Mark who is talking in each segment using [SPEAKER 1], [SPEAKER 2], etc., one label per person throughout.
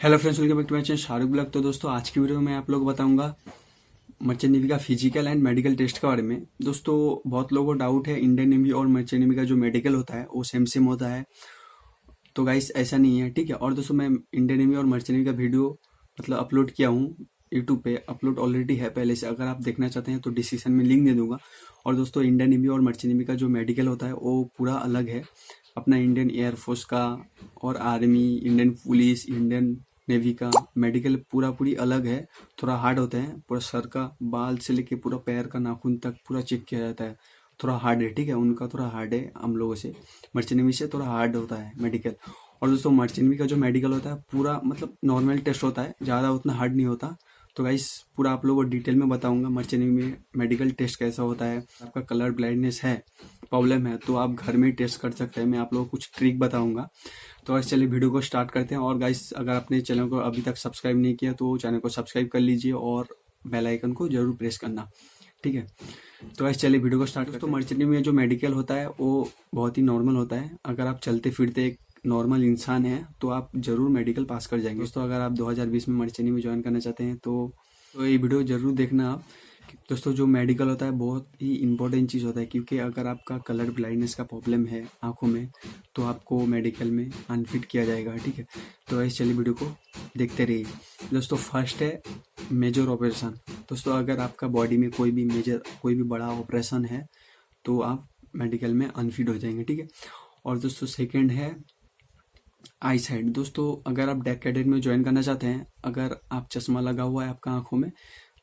[SPEAKER 1] Hello friends, welcome back to my channel Shahrukh blog. तो दोस्तों आज की वीडियो में आप लोग बताऊंगा मर्चेंट नेवी का फिजिकल एंड मेडिकल टेस्ट के बारे में। दोस्तों बहुत लोगों को डाउट है इंडियन नेवी और मर्चेंट नेवी का जो मेडिकल होता है वो सेम सेम होता है। तो गाइस ऐसा नहीं है, ठीक है। और दोस्तों मैं इंडियन नेवी और मर्चेंट नेवी का वीडियो अपलोड किया हूँ यूट्यूब पे, अपलोड ऑलरेडी है पहले से। अगर आप देखना चाहते हैं तो डिस्क्रिप्शन में लिंक दे दूंगा। और दोस्तों इंडियन नेवी और मर्चेंट नेवी का जो मेडिकल होता है वो पूरा अलग है अपना इंडियन एयरफोर्स का, और army, Indian police, Indian navy का मेडिकल पूरी अलग है। थोड़ा हार्ड होता है, पूरा सर का बाल से लेके पूरा पैर का नाखून तक पूरा चेक किया जाता है। थोड़ा हार्ड है, ठीक है। उनका थोड़ा हार्ड है, हम लोगों से मर्चेंट नेवी से थोड़ा हार्ड होता है मेडिकल। और दोस्तों मर्चेंट नेवी का जो मेडिकल होता है पूरा नॉर्मल टेस्ट होता है, ज़्यादा उतना हार्ड नहीं होता। तो गाइस पूरा आप लोगों को डिटेल में बताऊंगा मर्चेंट नेवी में मेडिकल टेस्ट कैसा होता है। आपका कलर ब्लाइंडनेस है, प्रॉब्लम है, तो आप घर में ही टेस्ट कर सकते हैं। मैं आप लोगों को कुछ ट्रिक बताऊंगा। तो गाइस चलिए वीडियो को स्टार्ट करते हैं। और गाइस अगर आपने चैनल को अभी तक सब्सक्राइब नहीं किया तो चैनल को सब्सक्राइब कर लीजिए और बेल आइकन को जरूर प्रेस करना, ठीक है। तो गाइस चलिए वीडियो को स्टार्ट करते हैं। तो मर्चेंट नेवी में जो मेडिकल होता है वो बहुत ही नॉर्मल होता है। अगर आप चलते फिरते एक नॉर्मल इंसान है तो आप जरूर मेडिकल पास कर जाएंगे। दोस्तों अगर आप 2020 में मर्चेंट नेवी ज्वाइन करना चाहते हैं तो ये वीडियो जरूर देखना आप। दोस्तों जो मेडिकल होता है बहुत ही इंपॉर्टेंट चीज़ होता है, क्योंकि अगर आपका कलर ब्लाइंडनेस का प्रॉब्लम है आंखों में तो आपको मेडिकल में अनफिट किया जाएगा, ठीक है। तो ऐसे चलिए वीडियो को देखते रहिए। दोस्तों फर्स्ट है मेजर ऑपरेशन। दोस्तों अगर आपका बॉडी में कोई भी बड़ा ऑपरेशन है तो आप मेडिकल में अनफिट हो जाएंगे, ठीक है। और दोस्तों सेकेंड है आई साइड। दोस्तों अगर आप डेक कैडेट में ज्वाइन करना चाहते हैं, अगर आप चश्मा लगा हुआ है आपका आंखों में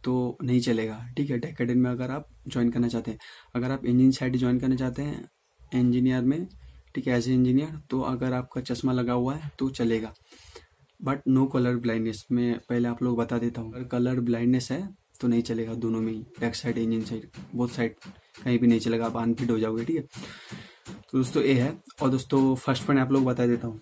[SPEAKER 1] तो नहीं चलेगा, ठीक है। डेक कैडेट में अगर आप ज्वाइन करना चाहते हैं, अगर आप इंजीन साइड ज्वाइन करना चाहते हैं इंजीनियर में, ठीक है, एज ए इंजीनियर, तो अगर आपका चश्मा लगा हुआ है तो चलेगा। बट नो कलर ब्लाइंडनेस, मैं पहले आप लोग बता देता हूँ। अगर कलर ब्लाइंडनेस है तो नहीं चलेगा, दोनों में ही, back side engine side both side कहीं भी नहीं चलेगा, आप अनफिट हो जाओगे, ठीक है। तो दोस्तों ये है। और दोस्तों फर्स्ट पॉइंट आप लोग बता देता हूँ।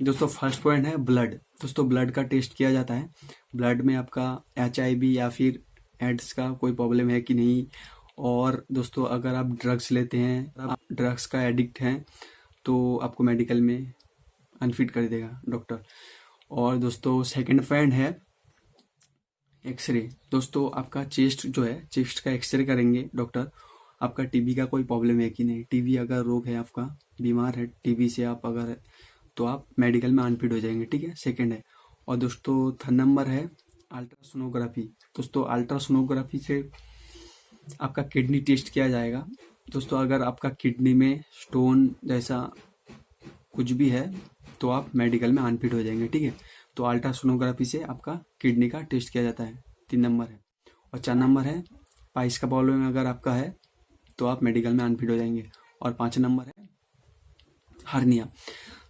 [SPEAKER 1] दोस्तों फर्स्ट पॉइंट है ब्लड। दोस्तों ब्लड का टेस्ट किया जाता है। ब्लड में आपका HIV या फिर एड्स का कोई प्रॉब्लम है कि नहीं। और दोस्तों अगर आप ड्रग्स लेते हैं, आप ड्रग्स का एडिक्ट हैं, तो आपको मेडिकल में अनफिट कर देगा डॉक्टर। और दोस्तों सेकंड पॉइंट है एक्सरे। दोस्तों आपका चेस्ट जो है, चेस्ट का एक्सरे करेंगे डॉक्टर, आपका टीबी का कोई प्रॉब्लम है कि नहीं। टीबी अगर रोग है, आपका बीमार है टीबी से आप अगर, तो आप मेडिकल में अनफिट हो जाएंगे, ठीक है। सेकंड है। और दोस्तों थर्ड नंबर है अल्ट्रासोनोग्राफी। दोस्तों अल्ट्रासोनोग्राफी से आपका किडनी टेस्ट किया जाएगा। दोस्तों अगर आपका किडनी में स्टोन जैसा कुछ भी है तो आप मेडिकल में अनफिट हो जाएंगे, ठीक है। तो अल्ट्रासोनोग्राफी से आपका किडनी का टेस्ट किया जाता है। 3 नंबर है। और 4 नंबर है पाइल्स का प्रॉब्लम अगर आपका है तो आप मेडिकल में अनफिट हो जाएंगे। और 5 नंबर है हार्निया।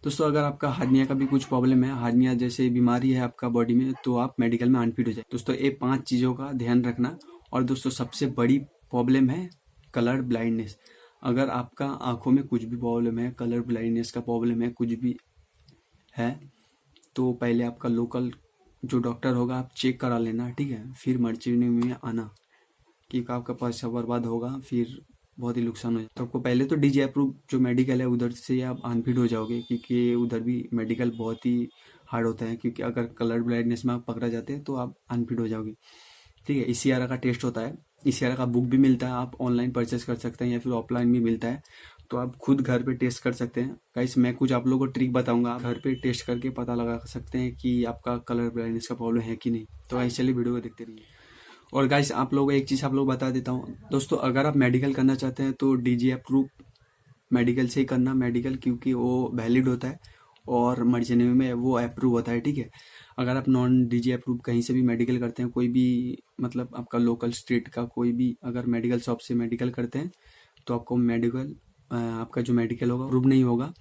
[SPEAKER 1] दोस्तों अगर आपका हार्निया का भी कुछ प्रॉब्लम है, हार्निया जैसे बीमारी है आपका बॉडी में, तो आप मेडिकल में अनफिट हो जाए। दोस्तों ये 5 चीज़ों का ध्यान रखना। और दोस्तों सबसे बड़ी प्रॉब्लम है कलर ब्लाइंडनेस। अगर आपका आंखों में कुछ भी प्रॉब्लम है, कलर ब्लाइंडनेस का प्रॉब्लम है, कुछ भी है, तो पहले आपका लोकल जो डॉक्टर होगा आप चेक करा लेना, ठीक है। फिर मर्चेंट नेवी में आना, क्योंकि आपका पैसा बर्बाद होगा, फिर बहुत ही नुकसान हो जाए। तो आपको पहले तो DG अप्रूव जो मेडिकल है उधर से आप अनफिट हो जाओगे, क्योंकि उधर भी मेडिकल बहुत ही हार्ड होता है। क्योंकि अगर कलर ब्लाइंडनेस में आप पकड़ा जाते हैं तो आप अनफिट हो जाओगे, ठीक है। ECR का टेस्ट होता है, ECR का बुक भी मिलता है, आप ऑनलाइन परचेस कर सकते हैं या फिर ऑफलाइन भी मिलता है, तो आप खुद घर पे टेस्ट कर सकते हैं। गाइस मैं कुछ आप लोगों को ट्रिक बताऊंगा, आप घर पे टेस्ट करके पता लगा सकते हैं कि आपका कलर ब्लाइंडनेस का प्रॉब्लम है कि नहीं। तो गाइस चलिए वीडियो को देखते रहिए। और गाइस आप लोगों को एक चीज़ आप लोग बता देता हूँ। दोस्तों अगर आप मेडिकल करना चाहते हैं तो DG अप्रूव मेडिकल से ही करना मेडिकल, क्योंकि वो वैलिड होता है और मर्चेंट नेवी में वो अप्रूव होता है, ठीक है। अगर आप नॉन DG अप्रूव कहीं से भी मेडिकल करते हैं, कोई भी आपका लोकल स्टेट का कोई भी अगर मेडिकल शॉप से मेडिकल करते हैं, तो आपको मेडिकल आपका जो मेडिकल होगा अप्रूव नहीं होगा,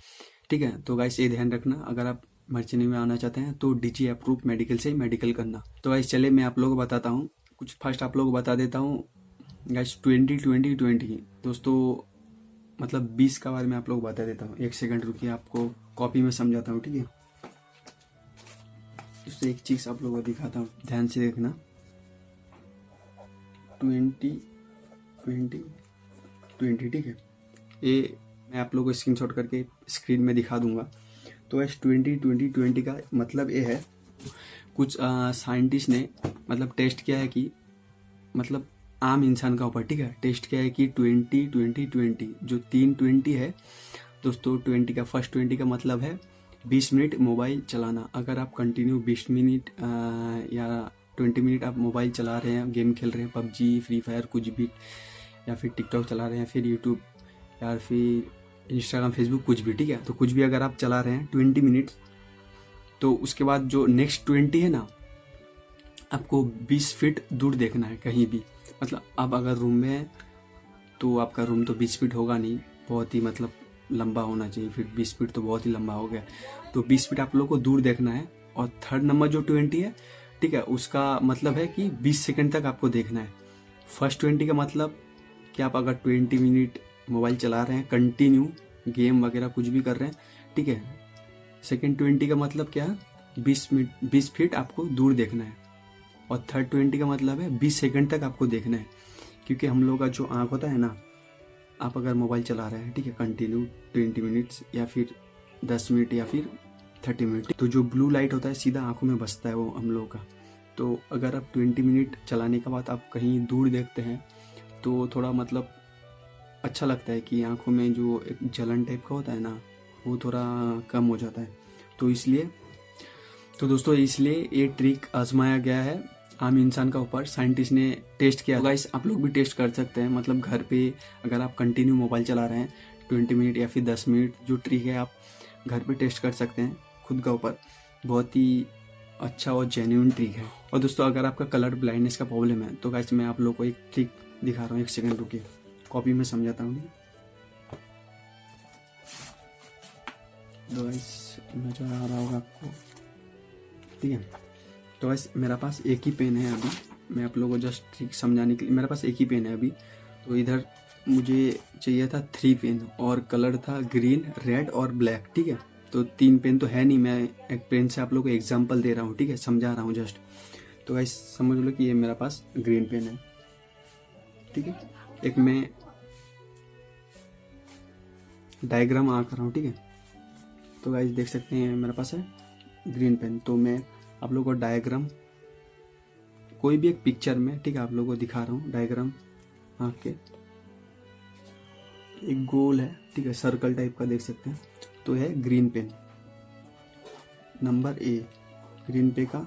[SPEAKER 1] ठीक है। तो गाइस ये ध्यान रखना, अगर आप मर्चेंट नेवी में आना चाहते हैं तो DG अप्रूव मेडिकल से ही मेडिकल करना। तो गाइस चलिए मैं आप लोगों को बताता हूँ कुछ। फर्स्ट आप लोगों को बता देता हूँ गाइस 20-20-20। दोस्तों 20 का बारे में आप लोग बता देता हूँ। 1 सेकंड रुकिए, आपको कॉपी में समझाता हूँ, ठीक है। इससे एक चीज आप लोगों को दिखाता हूँ, ध्यान से देखना। 20-20-20, ठीक है। ये मैं आप लोगों को स्क्रीनशॉट करके स्क्रीन में दिखा दूंगा। तो इस 20-20-20 का मतलब ये है, कुछ साइंटिस्ट ने मतलब टेस्ट किया है कि मतलब आम इंसान का ऊपर, ठीक है, टेस्ट किया है कि 20-20-20 जो 3-20 है दोस्तों, 20 का फर्स्ट 20 का मतलब है 20 मिनट मोबाइल चलाना। अगर आप कंटिन्यू 20 मिनट या 20 मिनट आप मोबाइल चला रहे हैं, गेम खेल रहे हैं, पबजी, फ्री फायर, कुछ भी, या फिर टिकटॉक चला रहे हैं, फिर यूट्यूब या फिर इंस्टाग्राम, फेसबुक, कुछ भी, ठीक है, तो कुछ भी अगर आप चला रहे हैं 20 मिनट, तो उसके बाद जो नेक्स्ट 20 है ना, आपको 20 फीट दूर देखना है कहीं भी। मतलब आप अगर रूम में है तो आपका रूम तो 20 फीट होगा नहीं, बहुत ही मतलब लंबा होना चाहिए, फिर 20 फीट तो बहुत ही लंबा हो गया, तो 20 फीट आप लोग को दूर देखना है। और थर्ड नंबर जो 20 है, ठीक है, उसका मतलब है कि 20 सेकंड तक आपको देखना है। फर्स्ट 20 का मतलब कि आप अगर 20 मिनट मोबाइल चला रहे हैं कंटिन्यू, गेम वगैरह कुछ भी कर रहे हैं, ठीक है। सेकेंड 20 का मतलब क्या है, 20 फीट आपको दूर देखना है। और थर्ड 20 का मतलब है 20 सेकंड तक आपको देखना है, क्योंकि हम लोग का जो आँख होता है ना, आप अगर मोबाइल चला रहे हैं, ठीक है, कंटिन्यू 20 मिनट्स या फिर 10 मिनट या फिर 30 मिनट, तो जो ब्लू लाइट होता है सीधा आंखों में बसता है वो हम लोगों का। तो अगर आप 20 मिनट चलाने के बाद आप कहीं दूर देखते हैं तो थोड़ा मतलब अच्छा लगता है कि आंखों में जो एक जलन टाइप का होता है ना, वो थोड़ा कम हो जाता है। तो इसलिए तो दोस्तों इसलिए ये ट्रिक आजमाया गया है आम इंसान का ऊपर, साइंटिस्ट ने टेस्ट किया। गाइस आप लोग भी टेस्ट कर सकते हैं, मतलब घर पे अगर आप कंटिन्यू मोबाइल चला रहे हैं 20 मिनट या फिर 10 मिनट, जो ट्रिक है आप घर पे टेस्ट कर सकते हैं खुद का ऊपर। बहुत ही अच्छा और जेन्युइन ट्रिक है। और दोस्तों अगर आपका कलर ब्लाइंडनेस का प्रॉब्लम है तो गाइस मैं आप लोग को एक ट्रिक दिखा रहा हूँ, एक सेकंड रुकिए, कॉपी में समझाता हूँ। गाइस नजर आ रहा होगा आपको, ठीक है। तो गाइस मेरे पास एक ही पेन है अभी, मैं आप लोगों को जस्ट ट्रिक समझाने के लिए, मेरे पास एक ही पेन है अभी। तो इधर मुझे चाहिए था 3 पेन और कलर था ग्रीन, रेड और ब्लैक, ठीक है। तो 3 पेन तो है नहीं, मैं एक पेन से आप लोगों को एग्जांपल दे रहा हूँ, ठीक है, समझा रहा हूँ जस्ट। तो गाइस समझ लो कि ये मेरे पास ग्रीन पेन है, ठीक है। एक मैं डायग्राम आंक रहा हूँ, ठीक है। तो गाइस देख सकते हैं मेरे पास है ग्रीन पेन। तो मैं आप लोगों को डायग्राम कोई भी एक पिक्चर में, ठीक है, आप लोगों को दिखा रहा हूँ डायग्राम आंक के। एक गोल है, ठीक है, सर्कल टाइप का देख सकते हैं, तो है green pen number A. Green पे का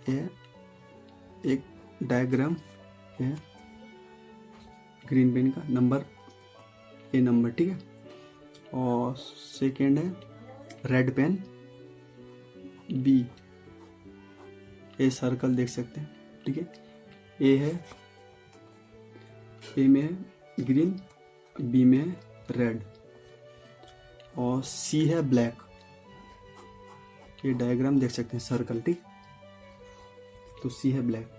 [SPEAKER 1] है एक डायग्राम है ग्रीन पेन का नंबर ए नंबर, ठीक है। और सेकेंड है red pen B, a circle देख सकते हैं, ठीक है। ए है, ए में है ग्रीन, बी में है रेड, और सी है ब्लैक। ये डायग्राम देख सकते हैं सर्कल, ठीक। तो सी है ब्लैक,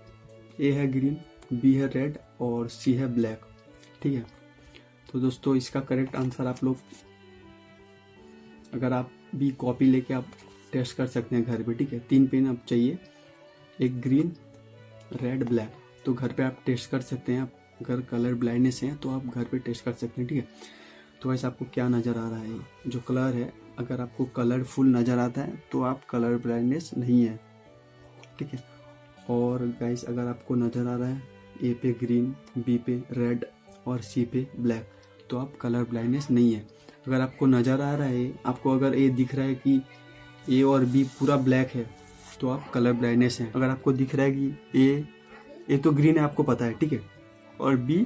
[SPEAKER 1] ए है ग्रीन, बी है रेड और सी है ब्लैक, ठीक है। तो दोस्तों इसका करेक्ट आंसर आप लोग अगर आप भी कॉपी लेके आप टेस्ट कर सकते हैं घर पे, ठीक है। 3 पेन आप चाहिए, एक ग्रीन, रेड, ब्लैक। तो घर पे आप टेस्ट कर सकते हैं, आप अगर कलर ब्लाइंडनेस है तो आप घर पे टेस्ट कर सकते हैं, ठीक है। तो वैसे आपको क्या नज़र आ रहा है, जो कलर है, अगर आपको कलरफुल नज़र आता है तो आप कलर ब्लाइंडनेस नहीं है, ठीक है। और गाइस अगर आपको नज़र आ रहा है ए पे ग्रीन, बी पे रेड और सी पे ब्लैक, तो आप कलर ब्लाइंडनेस नहीं है। अगर आपको नज़र आ रहा है, आपको अगर ए दिख रहा है कि ए और बी पूरा ब्लैक है, तो आप कलर ब्लाइंडनेस है। अगर आपको दिख रहा है कि ए तो ग्रीन है, आपको पता है, ठीक है, और बी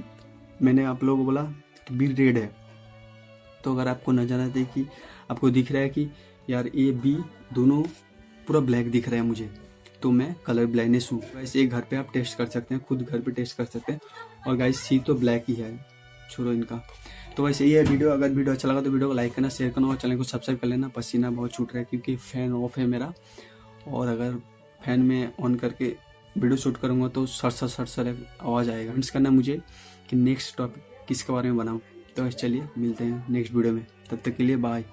[SPEAKER 1] मैंने आप लोगों को बोला बी रेड है, तो अगर आपको नजर आता है कि आपको दिख रहा है कि यार ए बी दोनों पूरा ब्लैक दिख रहा है मुझे, तो मैं कलर ब्लाइंडनेस हूँ। वैसे एक घर पे आप टेस्ट कर सकते हैं, खुद घर पे टेस्ट कर सकते हैं। और गाइस सी तो ब्लैक ही है, छोड़ो इनका। तो वैसे ये वीडियो, अगर वीडियो अच्छा लगा तो वीडियो को लाइक करना, शेयर करना और चैनल को सब्सक्राइब कर लेना। पसीना बहुत छूट रहा है क्योंकि फैन ऑफ है मेरा, और अगर फैन में ऑन करके वीडियो शूट करूँगा तो सर आवाज़ आएगा। कमेंट्स करना मुझे कि नेक्स्ट टॉपिक किसके बारे में बनाऊँ। तो चलिए मिलते हैं नेक्स्ट वीडियो में, तब तक के लिए बाय।